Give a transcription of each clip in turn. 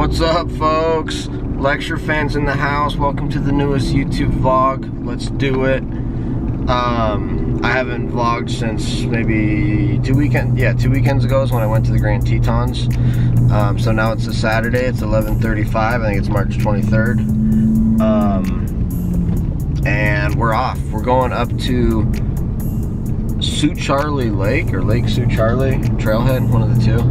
What's up, folks? Lecture fans in the house, welcome to the newest YouTube vlog. Let's do it. I haven't vlogged since maybe 2 weekends ago is when I went to the Grand Tetons. So now it's a Saturday, it's 11:35, I think it's March 23rd. And we're off. We're going up to Sioux Charlie Lake, or Lake Sioux Charlie, trailhead, one of the two.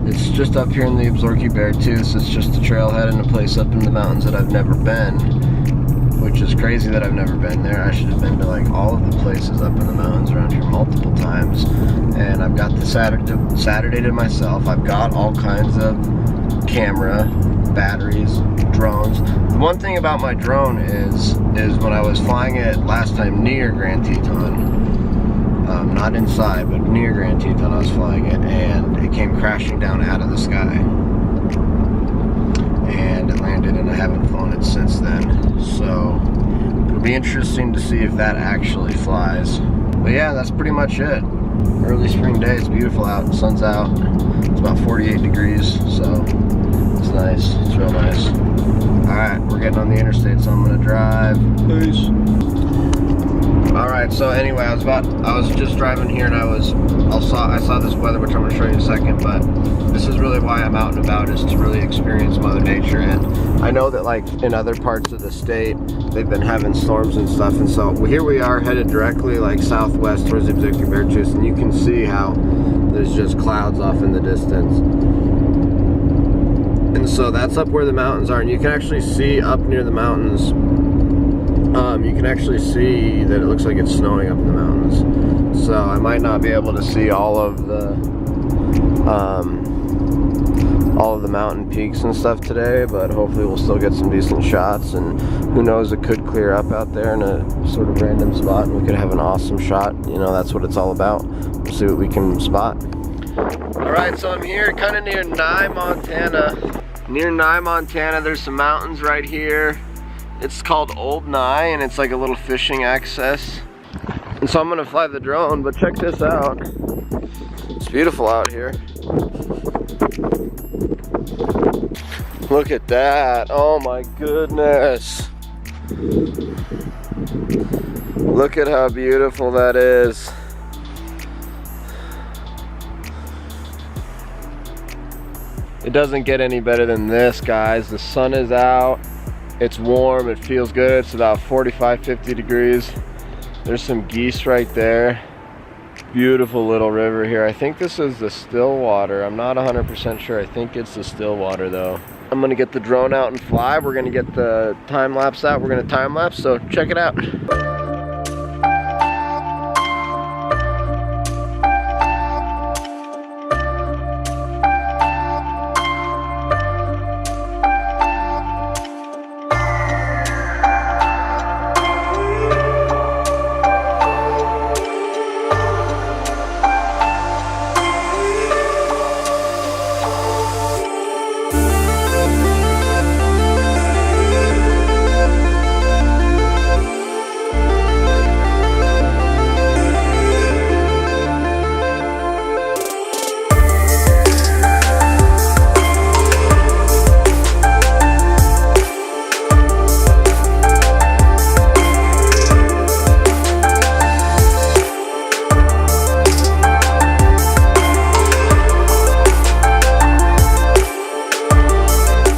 It's just up here in the Absaroka Beartooth. It's just a trailhead and a place up in the mountains that I've never been, which is crazy that I've never been there. I should have been to like all of the places up in the mountains around here multiple times. And I've got the Saturday to myself. I've got all kinds of camera, batteries, drones. The one thing about my drone is when I was flying it last time near Grand Teton, not inside, but near Grand Teton, I was flying it, and it came crashing down out of the sky. And it landed, and I haven't flown it since then. So it'll be interesting to see if that actually flies. But yeah, that's pretty much it. Early spring day, it's beautiful out, the sun's out. It's about 48 degrees, so it's nice, it's real nice. Alright, we're getting on the interstate, so I'm gonna drive. Peace. Alright, so anyway, I was just driving here, and I saw this weather, which I'm going to show you in a second, but this is really why I'm out and about, is to really experience Mother Nature. And I know that like in other parts of the state, they've been having storms and stuff, and so here we are headed directly like southwest towards the Absaroka Beartooth, and you can see how there's just clouds off in the distance. And so that's up where the mountains are, and you can actually see up near the mountains. You can actually see that it looks like it's snowing up in the mountains. So I might not be able to see all of the mountain peaks and stuff today, but hopefully we'll still get some decent shots. And who knows, it could clear up out there in a sort of random spot, and we could have an awesome shot. You know, that's what it's all about. We'll see what we can spot. All right, so I'm here kind of near Nye, Montana. Near Nye, Montana, there's some mountains right here. It's called Old Nye, and it's like a little fishing access. And so I'm gonna fly the drone, but check this out. It's beautiful out here. Look at that, oh my goodness. Look at how beautiful that is. It doesn't get any better than this, guys. The sun is out. It's warm, it feels good. It's about 45, 50 degrees. There's some geese right there. Beautiful little river here. I think this is the Stillwater. I'm not 100% sure. I think it's the Stillwater though. I'm gonna get the drone out and fly. We're gonna get the time lapse out. We're gonna time lapse, so check it out.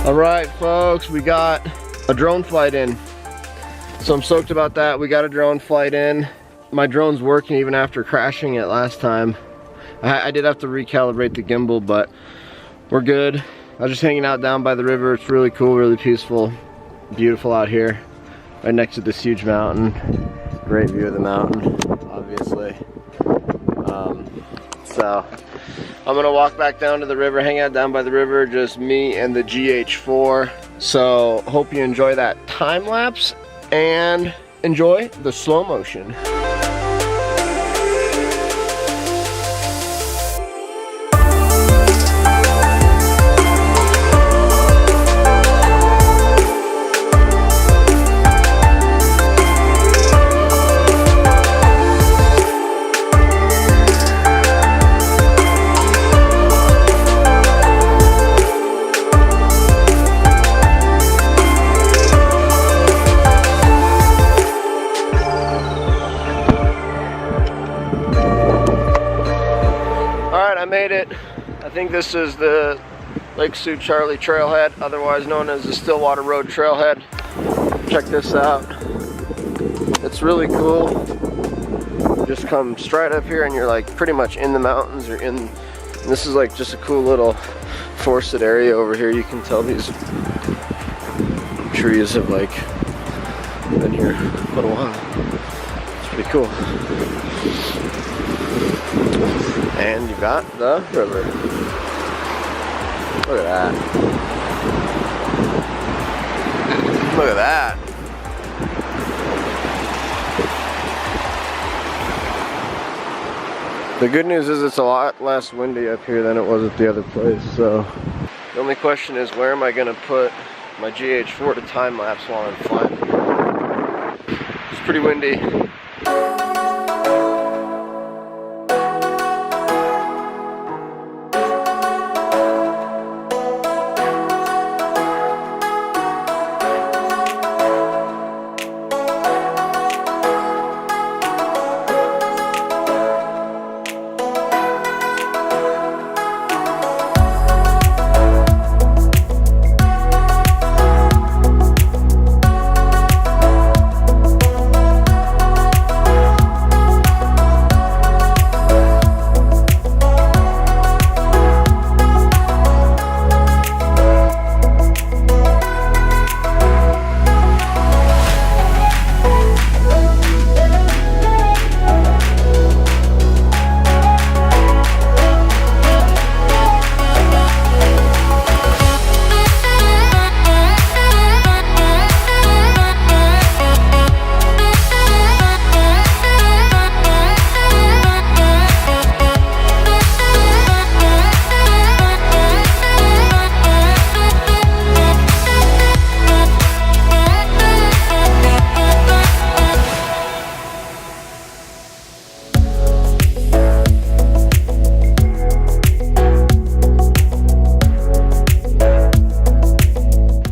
Alright folks, we got a drone flight in. So I'm stoked about that. We got a drone flight in. My drone's working even after crashing it last time. I did have to recalibrate the gimbal, but we're good. I was just hanging out down by the river. It's really cool, really peaceful, beautiful out here. Right next to this huge mountain. Great view of the mountain, obviously. So I'm gonna walk back down to the river, hang out down by the river, just me and the GH4. So hope you enjoy that time lapse and enjoy the slow motion. made it. I think this is the Lake Sioux Charlie trailhead, otherwise known as the Stillwater Road trailhead. Check this out. It's really cool. You just come straight up here and you're like pretty much in the mountains. This is like just a cool little forested area over here. You can tell these trees have like been here for a while. It's pretty cool. And you got the river. Look at that. Look at that. The good news is it's a lot less windy up here than it was at the other place, so the only question is, where am I gonna put my GH4 to time lapse while I'm flying? It's pretty windy.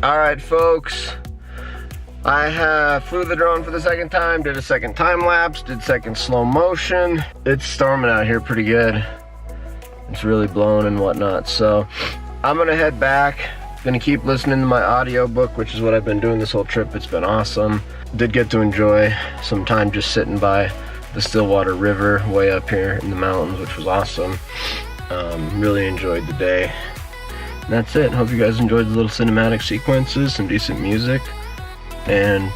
Alright folks, I have flew the drone for the second time, did a second time lapse, did second slow motion. It's storming out here pretty good. It's really blowing and whatnot, so I'm gonna head back. Gonna keep listening to my audiobook, which is what I've been doing this whole trip. It's been awesome. Did get to enjoy some time just sitting by the Stillwater River way up here in the mountains, which was awesome. Really enjoyed the day. And that's it. Hope you guys enjoyed the little cinematic sequences, some decent music, and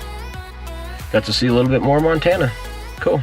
got to see a little bit more Montana. Cool.